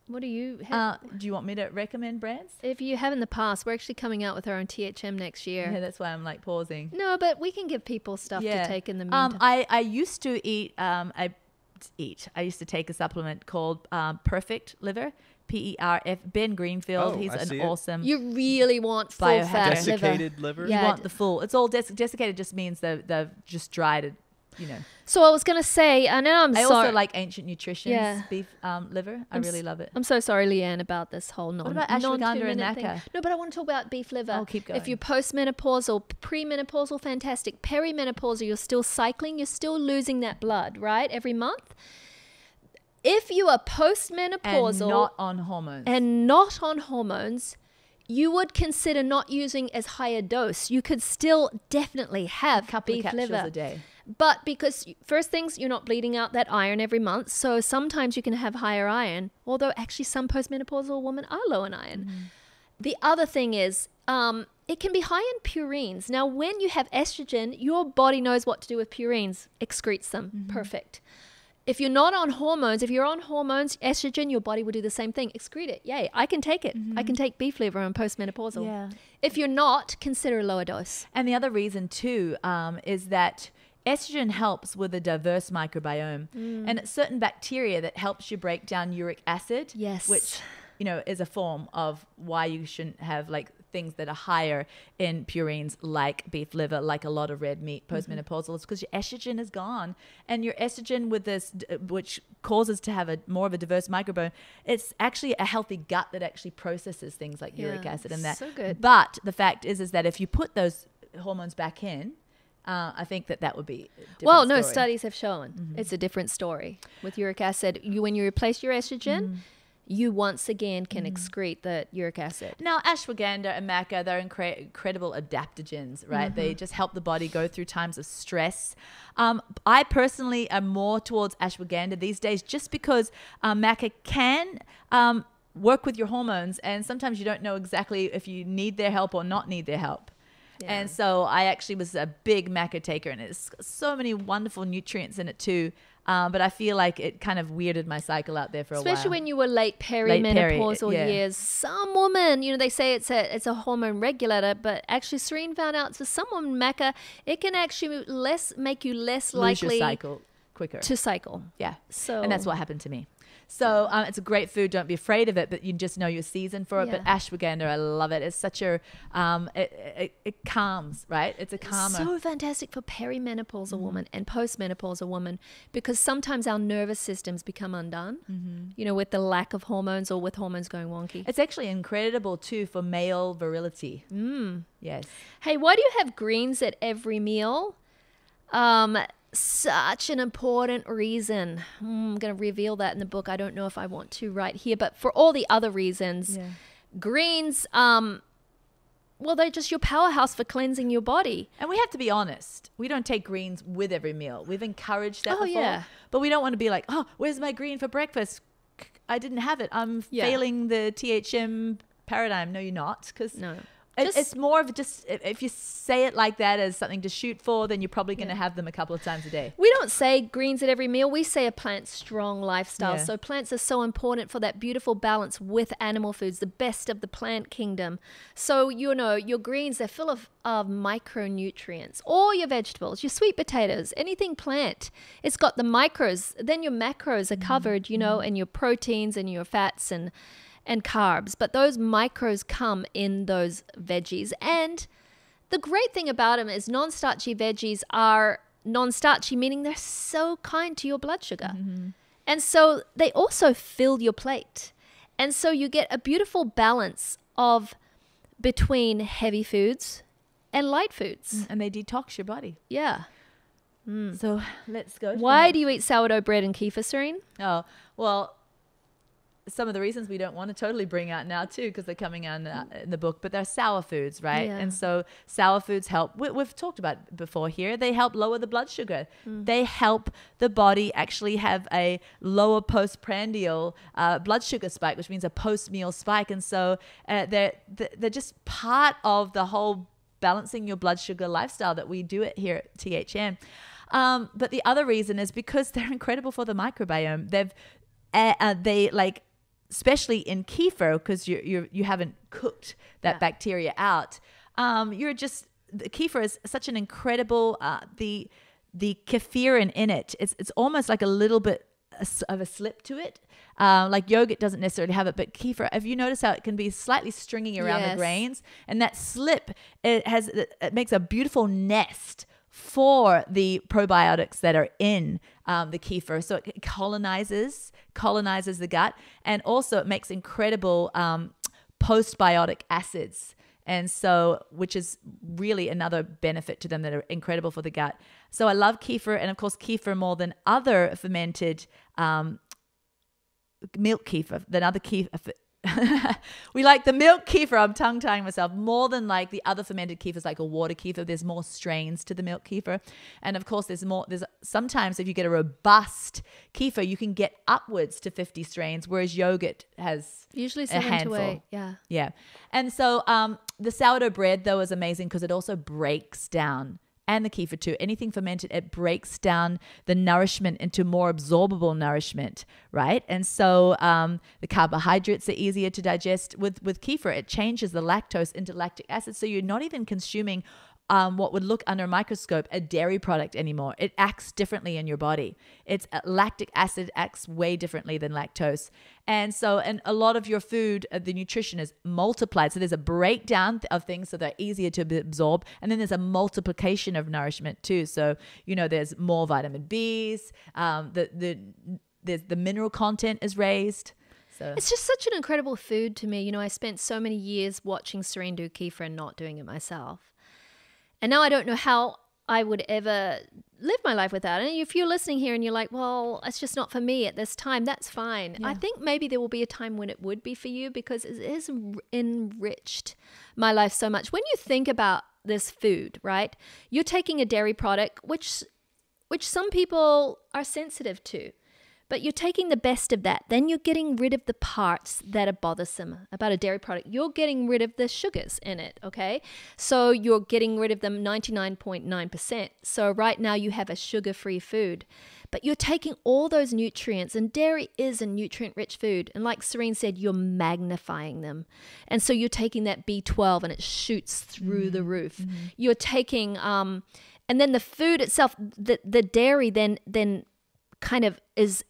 What do you have? Do you want me to recommend brands? If you have in the past, we're actually coming out with our own THM next year. Yeah, that's why I'm pausing. No, but we can give people stuff to take in the meantime. I used to eat. I used to take a supplement called Perfect Liver, PERF. Ben Greenfield. Oh, He's I see an it. awesome. You really want full Biohacker. fat liver. Desiccated liver? Yeah. You want the full. It's all desiccated. Just means they've just dried it. So I was going to say, I know I sorry. also like Ancient Nutrition's Yeah. beef liver. I really love it. I'm so sorry, Leanne, about this whole about ashwagandha and non-2-minute thing. maca? No, but I want to talk about beef liver. Oh, keep going. If you're postmenopausal, premenopausal, fantastic. Perimenopausal, you're still cycling. You're still losing that blood, right? Every month. If you are postmenopausal And not on hormones. and not on hormones, you would consider not using as high a dose. You could still definitely have couple of beef capsules liver a day. But because first things, you're not bleeding out that iron every month. So sometimes you can have higher iron, although actually some postmenopausal women are low in iron. The other thing is it can be high in purines. Now, when you have estrogen, your body knows what to do with purines, excretes them. Perfect. If you're not on hormones, if you're on hormones, estrogen, your body will do the same thing. Excrete it. Yay, I can take it. I can take beef liver and postmenopausal. Yeah. If you're not, consider a lower dose. And the other reason too is that estrogen helps with a diverse microbiome and it's certain bacteria that helps you break down uric acid. Yes. Which, you know, is a form of why you shouldn't have like things that are higher in purines like beef liver, like a lot of red meat postmenopausal. It's because your estrogen is gone, and your estrogen with this, which causes to have a more of a diverse microbiome, it's actually a healthy gut that actually processes things like uric acid and that. So good. But the fact is that if you put those hormones back in, I think that would be a different Well, no, story. studies have shown it's a different story with uric acid. When you replace your estrogen, you once again can excrete the uric acid. Now, ashwagandha and maca, they're incredible adaptogens, right? They just help the body go through times of stress. I personally am more towards ashwagandha these days just because maca can work with your hormones, and sometimes you don't know exactly if you need their help or not need their help. Yeah. And so I actually was a big maca taker, and it's got so many wonderful nutrients in it too. But I feel like it kind of weirded my cycle out there for a while. Especially when you were late perimenopausal years. Some women, they say it's a hormone regulator, but actually Serene found out for some women, maca, it can actually make you less lose likely your cycle quicker to cycle. Yeah. So, and that's what happened to me. So it's a great food. Don't be afraid of it, but you just know your season for it. Yeah. But ashwagandha, I love it. It's such a, it calms, right? It's a calmer. So fantastic for perimenopausal woman and postmenopausal woman, because sometimes our nervous systems become undone, with the lack of hormones or with hormones going wonky. It's actually incredible too for male virility. Yes. Hey, why do you have greens at every meal? Such an important reason. I'm going to reveal that in the book. I don't know if I want to right here, but for all the other reasons, greens, well, they're just your powerhouse for cleansing your body. And we have to be honest. We don't take greens with every meal. We've encouraged that before. Yeah. But we don't want to be like, oh, where's my green for breakfast? I didn't have it. I'm failing the THM paradigm. No, you're not. Because No. it's more of just, if you say it like that as something to shoot for, then you're probably going to have them a couple of times a day. We don't say greens at every meal. We say a plant-strong lifestyle. Yeah. So plants are so important for that beautiful balance with animal foods, the best of the plant kingdom. So, your greens, they're full of micronutrients. All your vegetables, your sweet potatoes, anything plant, it's got the micros. Then your macros are covered, and your proteins and your fats and carbs, but those micros come in those veggies. And the great thing about them is non-starchy veggies are non-starchy, meaning they're so kind to your blood sugar. And so they also fill your plate. And so you get a beautiful balance of between heavy foods and light foods. And they detox your body. Yeah. So let's go. Why do you eat sourdough bread and kefir, Serene? Oh, well, some of the reasons we don't want to totally bring out now too, because they're coming out in the book, but they're sour foods, right? Yeah. And so sour foods help. We've talked about it before here. They help lower the blood sugar. They help the body actually have a lower postprandial blood sugar spike, which means a post-meal spike. And so they're just part of the whole balancing your blood sugar lifestyle that we do it here at THM. But the other reason is because they're incredible for the microbiome. Especially in kefir, because you haven't cooked that bacteria out. The kefir is such an incredible, the kefir in it, it's almost like a little bit of a slip to it. Like yogurt doesn't necessarily have it, but kefir, have you noticed how it can be slightly stringy around the grains? And that slip, it makes a beautiful nest for the probiotics that are in the kefir. So it colonizes the gut, and also it makes incredible postbiotic acids. And so, which is really another benefit to them that are incredible for the gut. So I love kefir, and of course kefir more than other fermented milk kefir, than other kefir. We like the milk kefir. I'm tongue-tying myself more than like the other fermented kefir, like a water kefir. There's more strains to the milk kefir, and of course there's sometimes if you get a robust kefir, you can get upwards to 50 strains, whereas yogurt has Usually a 7 handful. to 8. Yeah. And so The sourdough bread, though, is amazing because it also breaks down, and the kefir too. Anything fermented, it breaks down the nourishment into more absorbable nourishment, right? And so the carbohydrates are easier to digest. With kefir, it changes the lactose into lactic acid. So you're not even consuming what would look under a microscope a dairy product anymore. It acts differently in your body. It's lactic acid acts way differently than lactose. And a lot of your food, the nutrition is multiplied. So there's a breakdown of things so they're easier to absorb. And then there's a multiplication of nourishment too. So, there's more vitamin Bs, the mineral content is raised. So it's just such an incredible food to me. I spent so many years watching Serene do kefir and not doing it myself. And now I don't know how I would ever live my life without it. And if you're listening here and you're like, well, it's just not for me at this time, that's fine. Yeah. I think maybe there will be a time when it would be for you because it has enriched my life so much. When you think about this food, right, you're taking a dairy product, which some people are sensitive to. But you're taking the best of that. Then you're getting rid of the parts that are bothersome about a dairy product. You're getting rid of the sugars in it, okay? So you're getting rid of them 99.9%. So right now you have a sugar-free food. But you're taking all those nutrients, and dairy is a nutrient-rich food. And like Serene said, you're magnifying them. And so you're taking that B12 and it shoots through the roof. Mm-hmm. You're taking, and then the food itself, the dairy then kind of is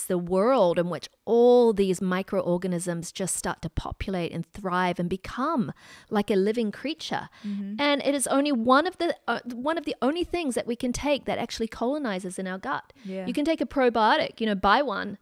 the world in which all these microorganisms just start to populate and thrive and become like a living creature. Mm-hmm. And it is only one of the only things that we can take that actually colonizes in our gut. Yeah. You can take a probiotic, buy one.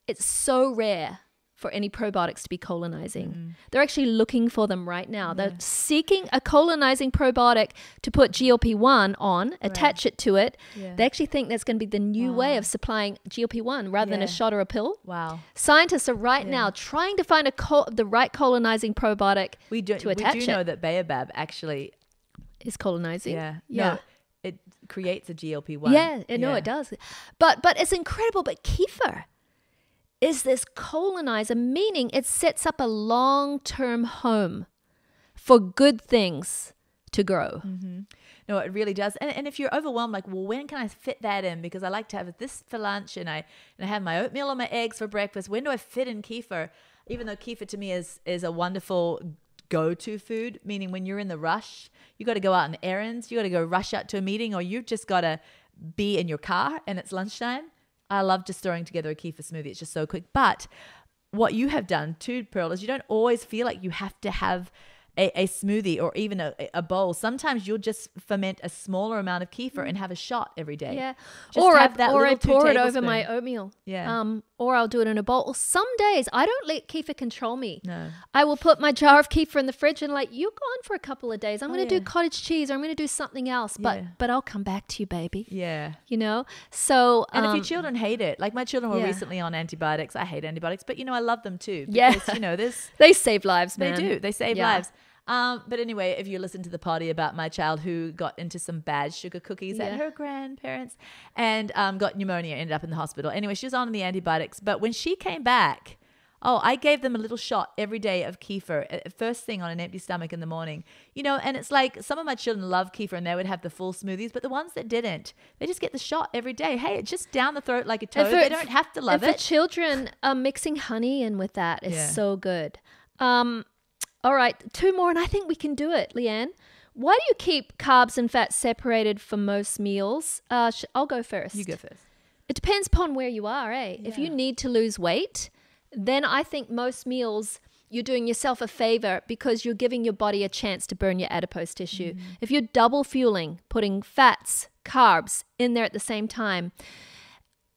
It's so rare for any probiotics to be colonizing. Mm-hmm. They're actually looking for them right now. Yeah. They're seeking a colonizing probiotic to put GLP-1 on, attach it to it. Yeah. They actually think that's going to be the new way of supplying GLP-1 rather than a shot or a pill. Wow. Scientists are right now trying to find the right colonizing probiotic to attach it. We do know that Baobab actually is colonizing. Yeah. Yeah. No, it creates a GLP-1. Yeah, it does. But it's incredible. But kefir is this colonizer, meaning it sets up a long-term home for good things to grow. Mm-hmm. No, it really does. And if you're overwhelmed, like, well, when can I fit that in? Because I like to have this for lunch and I have my oatmeal and my eggs for breakfast. When do I fit in kefir? Even though kefir to me is a wonderful go-to food, meaning when you're in the rush, you got to go out on errands, you got to go rush out to a meeting, or you've just got to be in your car and it's lunchtime. I love just throwing together a kefir smoothie. It's just so quick. But what you have done too, Pearl, is you don't always feel like you have to have a smoothie or even a bowl. Sometimes you'll just ferment a smaller amount of kefir and have a shot every day. Yeah. Or I pour it over my oatmeal. Yeah. Or I'll do it in a bowl. Or some days I don't let kefir control me. No. I will put my jar of kefir in the fridge and you're gone for a couple of days. I'm going to do cottage cheese or I'm going to do something else. But I'll come back to you, baby. Yeah. So. And if your children hate it, like my children were recently on antibiotics. I hate antibiotics, but I love them too. Because, they save lives, man. They do. They save lives. But anyway, if you listen to the party about my child who got into some bad sugar cookies at her grandparents and got pneumonia, ended up in the hospital. Anyway, she was on the antibiotics. But when she came back, I gave them a little shot every day of kefir, first thing on an empty stomach in the morning. And it's like some of my children love kefir and they would have the full smoothies, but the ones that didn't, they just get the shot every day. Hey, it's just down the throat like a toad. They don't have to love it. For children, mixing honey in with that is so good. All right, 2 more, and I think we can do it, Leanne. Why do you keep carbs and fats separated for most meals? I'll go first. You go first. It depends upon where you are, eh? Yeah. If you need to lose weight, then I think most meals you're doing yourself a favor because you're giving your body a chance to burn your adipose tissue. Mm-hmm. If you're double fueling, putting fats, carbs in there at the same time,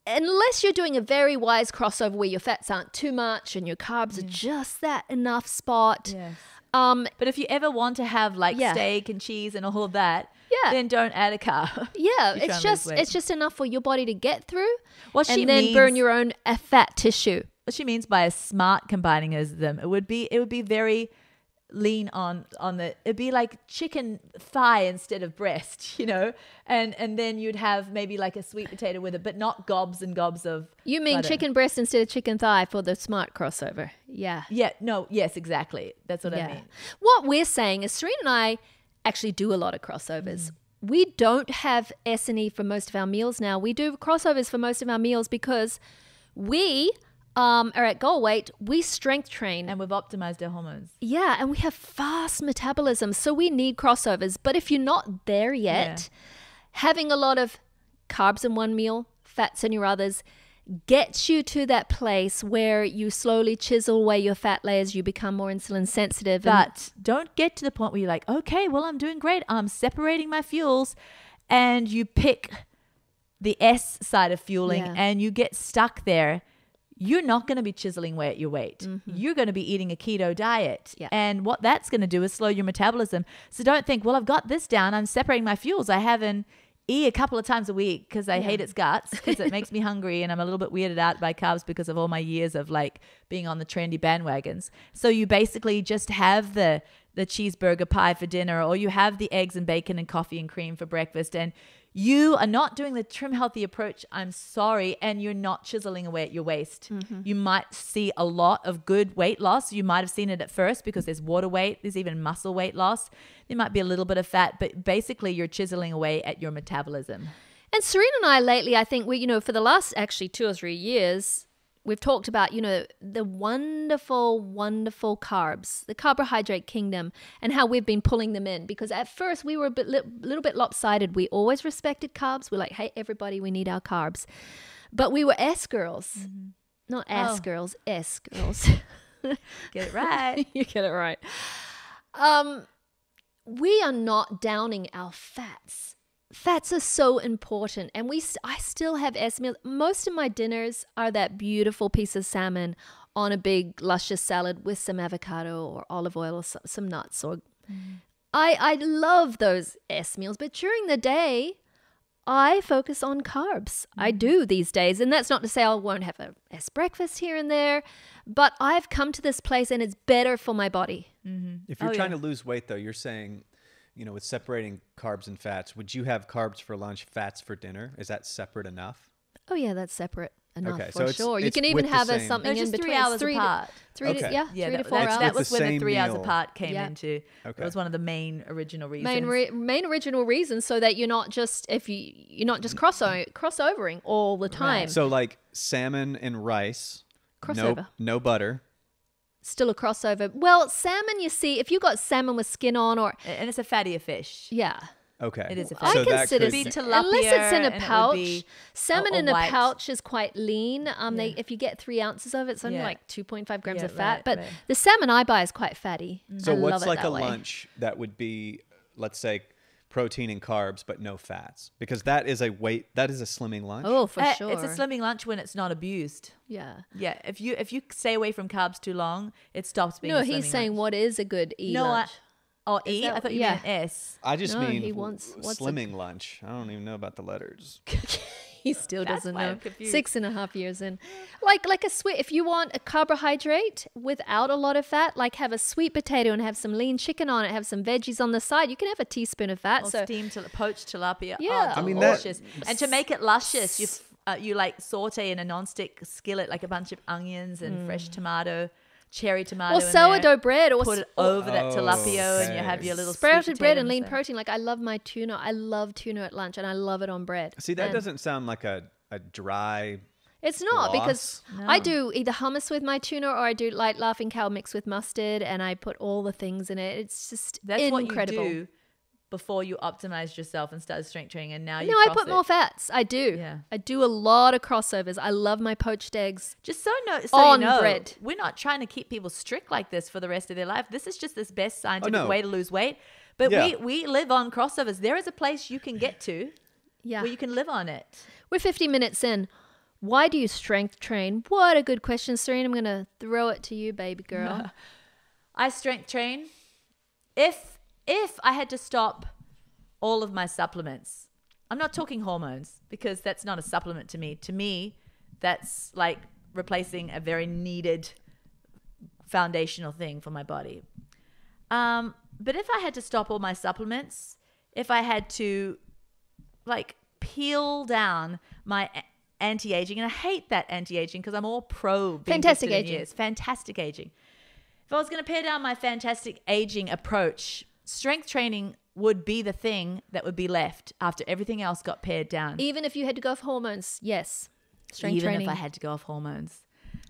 unless you're doing a very wise crossover where your fats aren't too much and your carbs are just that enough spot. Yes. But if you ever want to have steak and cheese and all of that, then don't add a carb. Yeah, it's just enough for your body to get through and then burn your own fat tissue. What she means by a smart combining them, it would be very lean on the, it'd be like chicken thigh instead of breast, and then you'd have maybe like a sweet potato with it, but not gobs and gobs of You mean butter. chicken breast instead of chicken thigh for the smart crossover? Yeah. Yes, exactly. That's what I mean. What we're saying is Serena and I actually do a lot of crossovers. We don't have S&E for most of our meals now. We do crossovers for most of our meals because we are at goal weight. We strength train. And we've optimized our hormones. Yeah, and we have fast metabolism, so we need crossovers. But if you're not there yet, having a lot of carbs in one meal, fats in your others, gets you to that place where you slowly chisel away your fat layers, you become more insulin sensitive. But don't get to the point where you're like, okay, well, I'm doing great. I'm separating my fuels. And you pick the S side of fueling and you get stuck there. You're not going to be chiseling away at your weight. You're going to be eating a keto diet. Yeah. And what that's going to do is slow your metabolism. So don't think, well, I've got this down. I'm separating my fuels. I have an E a couple of times a week because I hate its guts because it makes me hungry and I'm a little bit weirded out by carbs because of all my years of like being on the trendy bandwagons. So you basically just have the cheeseburger pie for dinner, or you have the eggs and bacon and coffee and cream for breakfast, and you are not doing the trim healthy approach. I'm sorry. And you're not chiseling away at your waist. You might see a lot of good weight loss. You might have seen it at first because there's water weight. There's even muscle weight loss. There might be a little bit of fat, but basically you're chiseling away at your metabolism. And Serena and I lately, I think we, for the last actually 2 or 3 years, we've talked about, the wonderful, wonderful carbs, the carbohydrate kingdom, and how we've been pulling them in. Because at first we were a little bit lopsided. We always respected carbs. We're like, hey, everybody, we need our carbs. But we were S girls, not ass girls, S girls. Get it right. You get it right. We are not downing our fats. Fats are so important, and I still have S meals. Most of my dinners are that beautiful piece of salmon on a big luscious salad with some avocado or olive oil or some nuts. Or I love those S meals, but during the day, I focus on carbs. I do these days, and that's not to say I won't have a S breakfast here and there, but I've come to this place, and it's better for my body. If you're trying to lose weight, though, you're saying, with separating carbs and fats, would you have carbs for lunch, fats for dinner? Is that separate enough? Oh yeah, that's separate enough Okay, for so sure. You it's can even with the have same- something They're in just between. 3 hours It's apart. 3 Okay. to, Yeah, 3 to 4 that's hours. that with was the when the same 3 hours meal. apart came Yeah. into. Okay. It was one of the main original reasons. main original reason, so that you're not just crossovering all the time. So like salmon and rice, Crossover. no butter. Still a crossover. Well, salmon, you see, if you got salmon with skin on, or And it's a fattier fish. yeah. Okay. It is a I So that consider could- Be unless tilapia it's in and a it would pouch. be Salmon a in a white- pouch is quite lean. If you get 3 ounces of it, it's only Yeah. like 2.5 grams Yeah, of fat. right, But right. the salmon I buy is quite fatty. So I what's love it like that a way. lunch that would be, let's say, protein and carbs, but no fats? Because that is a slimming lunch. Oh, for sure. It's a slimming lunch when it's not abused. Yeah. Yeah, if you stay away from carbs too long, it stops being. No, a he's slimming saying lunch. what is a good E No, lunch. E. that- I thought you yeah. meant S. I just No, mean he wants- what's a- slimming lunch. I don't even know about the letters. He still That's doesn't why know. I'm confused. 6.5 years in. Like a sweet, if you want a carbohydrate without a lot of fat, like have a sweet potato and have some lean chicken on it, have some veggies on the side, you can have a teaspoon of fat. Or So poached tilapia. Yeah. Oh, I mean, that- delicious. And to make it luscious, you like saute in a non-stick skillet like a bunch of onions and fresh tomato, cherry tomato, or in there. sourdough bread, or Put it or over that tilapia, and you okay. have your little sprouted sweet bread potato and lean side. protein. Like I love my tuna. I love tuna at lunch, and I love it on bread. See, that And doesn't sound like a dry. It's not because No. I do either hummus with my tuna or I do like laughing cow mixed with mustard, and I put all the things in it. It's just That's incredible. what you do before you optimize yourself and start strength training, and now you No, I cross put it. more fats. I do. Yeah. I do a lot of crossovers. I love my poached eggs. Just so On you know, bread. we're not trying to keep people strict like this for the rest of their life. This is just this best scientific no. way to lose weight. But Yeah. we live on crossovers. There is a place you can get to Yeah. where you can live on it. We're 50 minutes in. Why do you strength train? What a good question, Serena. I'm going to throw it to you, baby girl. I strength train. If I had to stop all of my supplements, I'm not talking hormones because that's not a supplement to me. To me, that's like replacing a very needed foundational thing for my body. But if I had to stop all my supplements, if I had to like peel down my anti-aging, and I hate that anti-aging because I'm all pro being Fantastic gifted in aging. years. Fantastic aging. If I was going to pare down my fantastic aging approach, strength training would be the thing that would be left after everything else got pared down. Even if you had to go off hormones, yes. Strength Even training. if I had to go off hormones.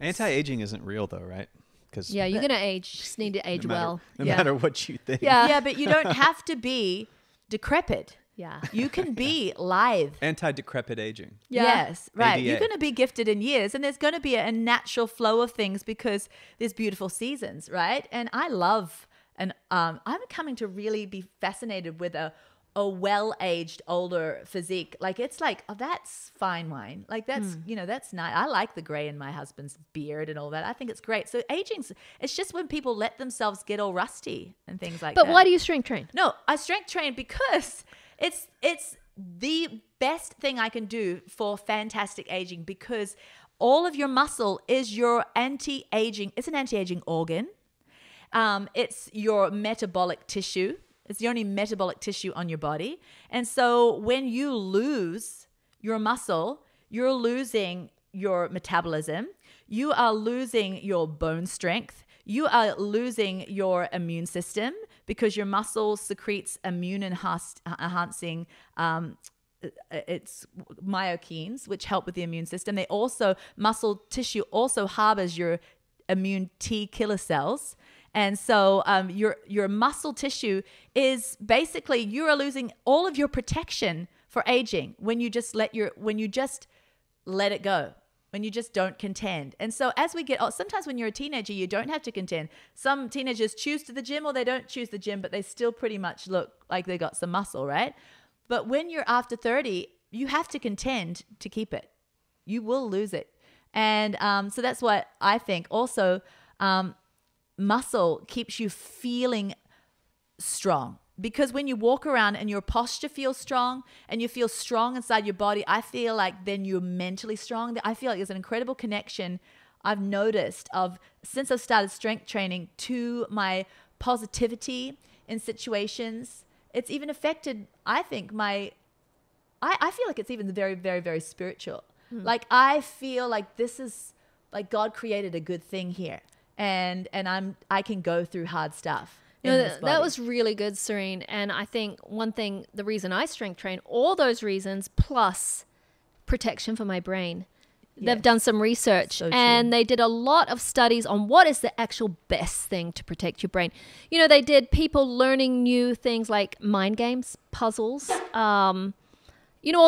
Anti-aging isn't real though, right? Because Yeah, you're going to age. You just need to age well. no Yeah. matter what you think. Yeah. Yeah, but you don't have to be decrepit. Yeah. You can be lithe. Anti-decrepit aging. Yeah. Yes, right. You're ADA. going to be gifted in years, and there's going to be a natural flow of things because there's beautiful seasons, right? And I love, and I'm coming to really be fascinated with a well-aged older physique. Like it's like, oh, that's fine wine. Like that's that's nice. I like the gray in my husband's beard and all that. I think it's great. So it's just when people let themselves get all rusty and things like that. But why do you strength train? No, I strength train because it's the best thing I can do for fantastic aging, because all of your muscle is your anti-aging. It's an anti-aging organ. It's your metabolic tissue. It's the only metabolic tissue on your body. And so when you lose your muscle, you're losing your metabolism. You are losing your bone strength. You are losing your immune system because your muscle secretes immune enhancing it's myokines, which help with the immune system. They also, muscle tissue also harbors your immune T killer cells. And so your muscle tissue is basically, you are losing all of your protection for aging when you just let it go, when you just don't contend. And so as we get, sometimes when you're a teenager, you don't have to contend. Some teenagers choose to the gym or they don't choose the gym, but they still pretty much look like they got some muscle, right? But when you're after 30, you have to contend to keep it. You will lose it. And so that's what I think. Also, muscle keeps you feeling strong, because when you walk around and your posture feels strong and you feel strong inside your body, I feel like then you're mentally strong. I feel like there's an incredible connection I've noticed since I've started strength training to my positivity in situations. It's even affected, I think, I feel like it's even very, very, very spiritual. Like I feel like this is like God created a good thing here. And I can go through hard stuff. That was really good, Serene. And I think the reason I strength train, all those reasons plus protection for my brain. Yes. They've done some research and they did a lot of studies on what is the actual best thing to protect your brain. They did people learning new things like mind games, puzzles, all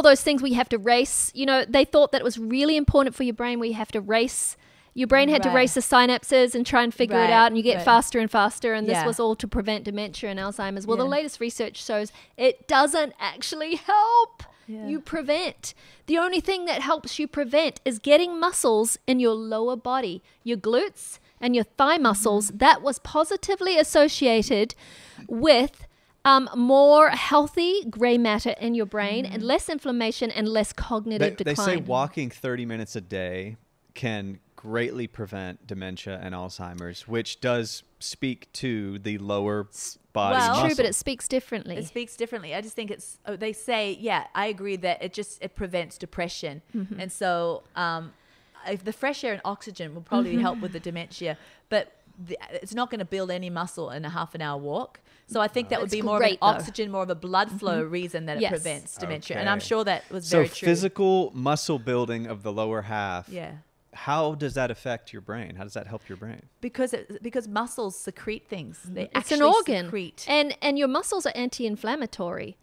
those things where you have to race. They thought that it was really important for your brain where you have to race. Your brain had to race the synapses and try and figure it out, and you get faster and faster, and this was all to prevent dementia and Alzheimer's. Well, the latest research shows it doesn't actually help you prevent. The only thing that helps you prevent is getting muscles in your lower body, your glutes and your thigh muscles. That was positively associated with more healthy gray matter in your brain and less inflammation and less cognitive decline. They say walking 30 minutes a day can greatly prevent dementia and Alzheimer's, which does speak to the lower body muscle. True, but it speaks differently. It speaks differently. I just think they say, I agree that it prevents depression. And so if the fresh air and oxygen will probably help with the dementia, but it's not going to build any muscle in a half an hour walk. So I think that would be more of an oxygen, more of a blood flow reason that it prevents dementia. Okay. And I'm sure that was very true. So physical muscle building of the lower half. Yeah. How does that affect your brain? How does that help your brain? Because muscles secrete things. It's an organ. And your muscles are anti-inflammatory.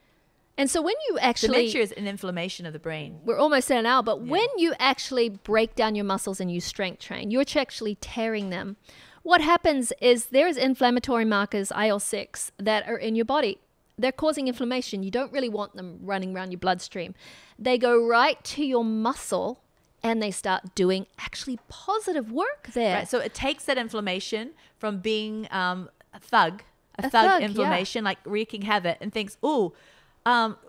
And so when you actually... Dementia is an inflammation of the brain. We're almost there now, but when you actually break down your muscles and you strength train, you're actually tearing them. What happens is there's inflammatory markers, IL-6, that are in your body. They're causing inflammation. You don't really want them running around your bloodstream. They go right to your muscle and they start doing actually positive work there. Right. So it takes that inflammation from being a thug inflammation, like wreaking havoc, and thinks,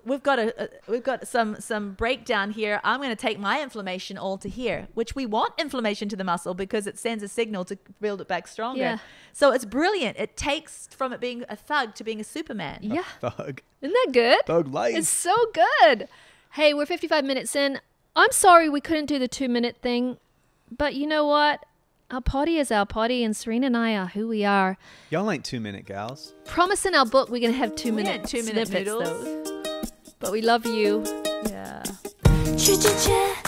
we've got some breakdown here. I'm going to take my inflammation all to here, which we want inflammation to the muscle because it sends a signal to build it back stronger. Yeah. So it's brilliant. It takes from it being a thug to being a Superman. Yeah. Thug. Isn't that good? Thug life. It's so good. Hey, we're 55 minutes in. I'm sorry we couldn't do the 2-minute thing, but you know what? Our potty is our potty, and Serena and I are who we are. Y'all ain't 2-minute gals. Promise in our book we're going to have 2-minute ain't 2-minute snippets, noodles. though. But we love you. Yeah. Chit chat,